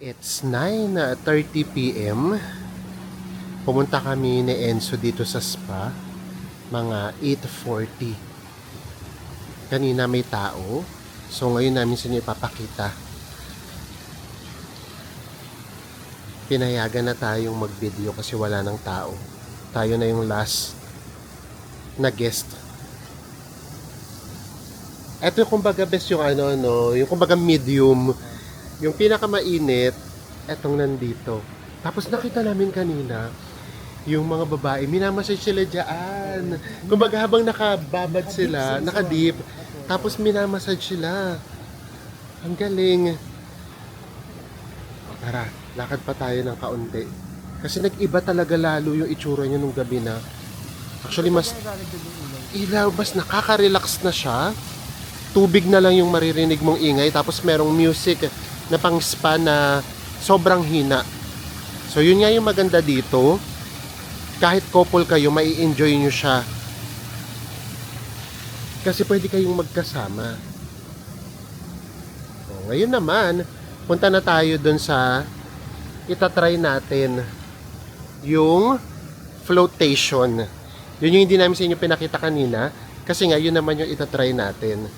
It's 9:30 p.m. Pumunta kami ni Enzo dito sa spa. Mga 8:40. Kanina may tao. So ngayon namin sa inyo ipapakita. Pinayagan na tayong mag-video kasi wala nang tao. Tayo na yung last na guest. Ito yung kumbaga best yung yung kumbaga medium. Yung pinakamainit, etong nandito. Tapos nakita namin kanina, yung mga babae, minamassage sila dyan. Kumbaga habang nakababad sila, nakadip, tapos minamassage sila. Ang galing. Tara, lakad pa tayo ng kaunti. Kasi nag-iba talaga lalo yung itsura niya nung gabi na. Actually, mas ilaw, mas nakaka-relax na siya. Tubig na lang yung maririnig mong ingay, tapos merong music na pang spa na sobrang hina. So yun nga yung maganda dito. Kahit couple kayo, mai-enjoy nyo siya. Kasi pwede kayong magkasama. O, ngayon naman, punta na tayo dun sa itatry natin yung flotation. Yun yung hindi namin sa inyo pinakita kanina. Kasi nga, yun naman yung itatry natin.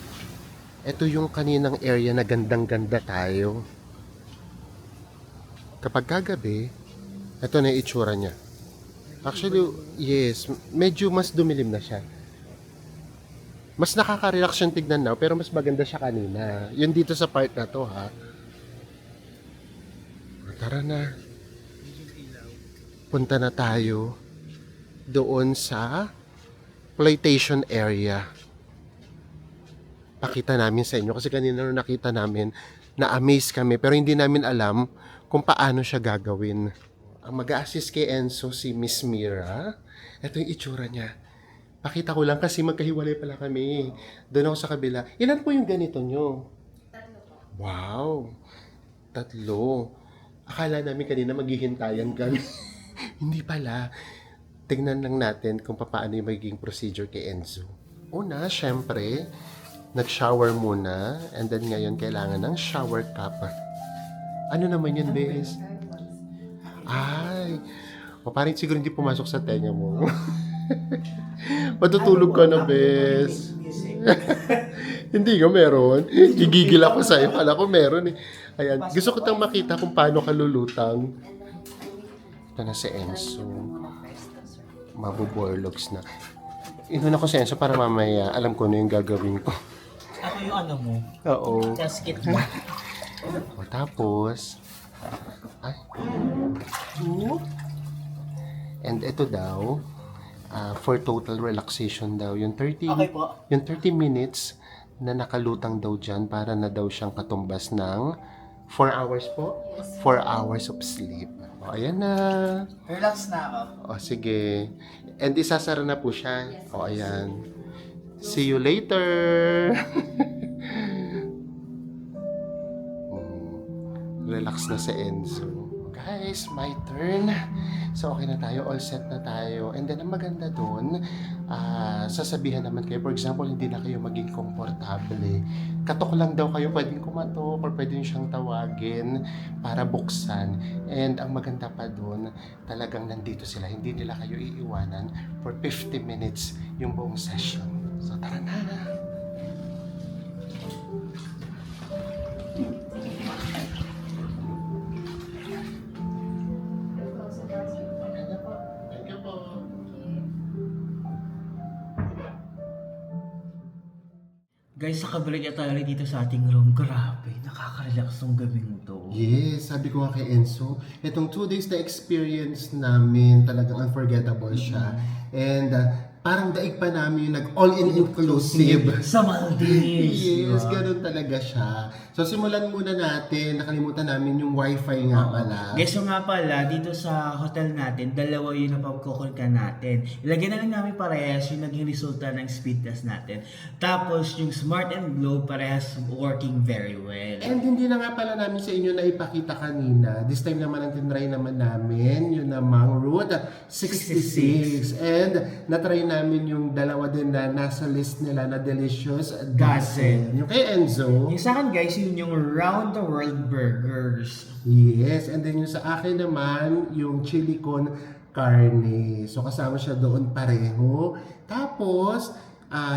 Ito yung kaninang area na gandang-ganda tayo. Kapag kagabi, ito na yung itsura niya. Actually, yes, medyo mas dumilim na siya. Mas nakaka-relax yung tignan now, pero mas maganda siya kanina. Yun dito sa part na to, ha? Tara na. Punta na tayo doon sa flotation area. Pakita namin sa inyo kasi kanina nung nakita namin, na-amaze kami pero hindi namin alam kung paano siya gagawin. Ang mag-a-assist kay Enzo si Miss Mira. Ito yung itsura niya. Pakita ko lang kasi magkahiwalay pala kami. Doon ako sa kabila. Ilan po yung ganito nyo? 3 po. Wow! 3. Akala namin kanina maghihintayan kami. Hindi pala. Tingnan lang natin kung paano yung magiging procedure kay Enzo. Una, syempre, nag-shower muna, and then ngayon kailangan ng shower cap. Ano naman yun, Bes? Ay, o parang siguro hindi pumasok sa tenga mo. Matutulog ka na, Bes. Hindi ka meron. Gigigil ako sa'yo. Kala ko meron eh. Ayan, gusto ko tang makita kung paano ka lulutang. Ito na si Enzo. Mabuborlogs na. Inuna ko si Enzo para mamaya alam ko na yung gagawin ko. Ako yung ano mo, Oo. casket mo. O tapos, ay. And ito daw, for total relaxation daw, yung 30, Okay po. yung 30 minutes na nakalutang daw dyan para na daw siyang katumbas ng 4 hours po? 4 hours of sleep. O, ayan na. Relax na ako. O, sige. And isasara na po siya. O, ayan. See you later! Relax na si Enzo. Guys, my turn. So, okay na tayo. All set na tayo. And then, ang maganda doon, sasabihan naman kayo, for example, hindi na kayo maging komportable. Katok lang daw kayo, pwedeng kumatok or pwedeng siyang tawagin para buksan. And ang maganda pa doon, talagang nandito sila. Hindi nila kayo iiwanan for 50 minutes yung buong session. So, tara na! Thank you po. Guys, sa kabalik niya tayo dito sa ating room. Grabe, nakaka-relax tong gabing to. Yes, sabi ko nga kay Enzo, itong 2 days na experience namin, talagang unforgettable siya. And parang daig pa namin yung nag-all-in inclusive. Sa Maldives. Yes, diba? ganun talaga siya. So simulan muna natin, nakalimutan namin yung wifi nga pala. Guys, so nga pala, dito sa hotel natin, 2 yung napagkukulkan natin. Ilagyan na lang namin parehas yung naging resulta ng speed test natin. Tapos, yung Smart and Globe parehas working very well. And hindi na nga pala namin sa inyo na ipakita kanina. This time naman ang tinry naman namin, yun namang Route 66. And natry namin yung dalawa din na nasa list nila na delicious dozen. Yung kay Enzo. Yung sa akin guys, yun yung round the world burgers. Yes, and then yung sa akin naman, yung chili con carne. So kasama siya doon pareho. Tapos,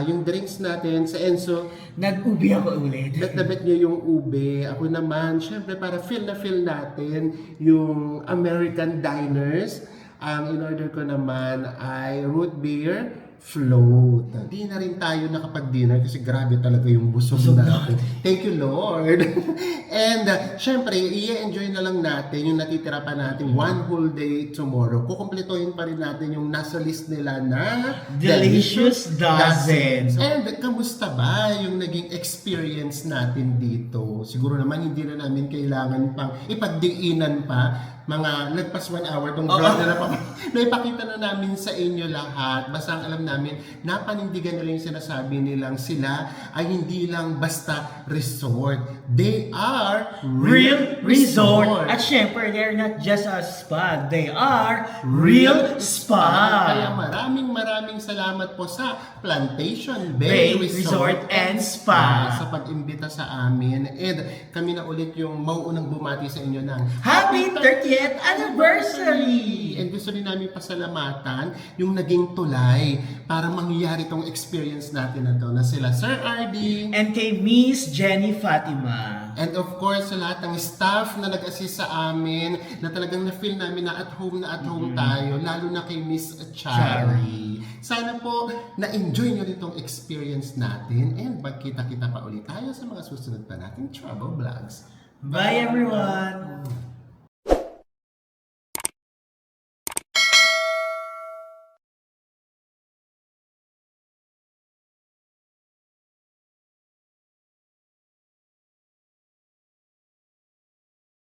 yung drinks natin sa Enzo, Nag-ubi ako ulit. bet na bet niyo yung ube. Ako naman, syempre para feel na feel natin yung American diners. Ang in-order ko naman ay root beer float. Di na rin tayo nakapag-dinner kasi grabe talaga yung busog natin. Thank you, Lord. And syempre, i-enjoy na lang natin yung natitira pa natin one whole day tomorrow. Kukumpletohin pa rin natin yung nasa list nila na Delicious Dozens. And kamusta ba yung naging experience natin dito? Siguro naman hindi na namin kailangan pang ipagdiinan pa. Mga lagpas 1 hour tong vlog na naipakita na namin sa inyo lahat. Basta ang alam namin, napanindigan nila yung sinasabi nilang sila ay hindi lang basta resort. They are Real resort. At syempre, they're not just a spa. They are real spa. Kaya maraming salamat po sa Plantation Bay Bay Resort and Spa. sa pag-imbita sa amin. And kami na ulit yung mauunang bumati sa inyo ng Happy 30th anniversary! And gusto rin namin pasalamatan yung naging tulay para mangyari tong experience natin na to na sila Sir RD. And kay Miss Jenny Fatima. And of course, sa lahat ng staff na nag-assist sa amin, na talagang na-feel namin na at home tayo, lalo na kay Miss Chari. Sana po na-enjoy nyo rin itong experience natin and magkita-kita pa ulit tayo sa mga susunod pa nating travel vlogs. Bye everyone!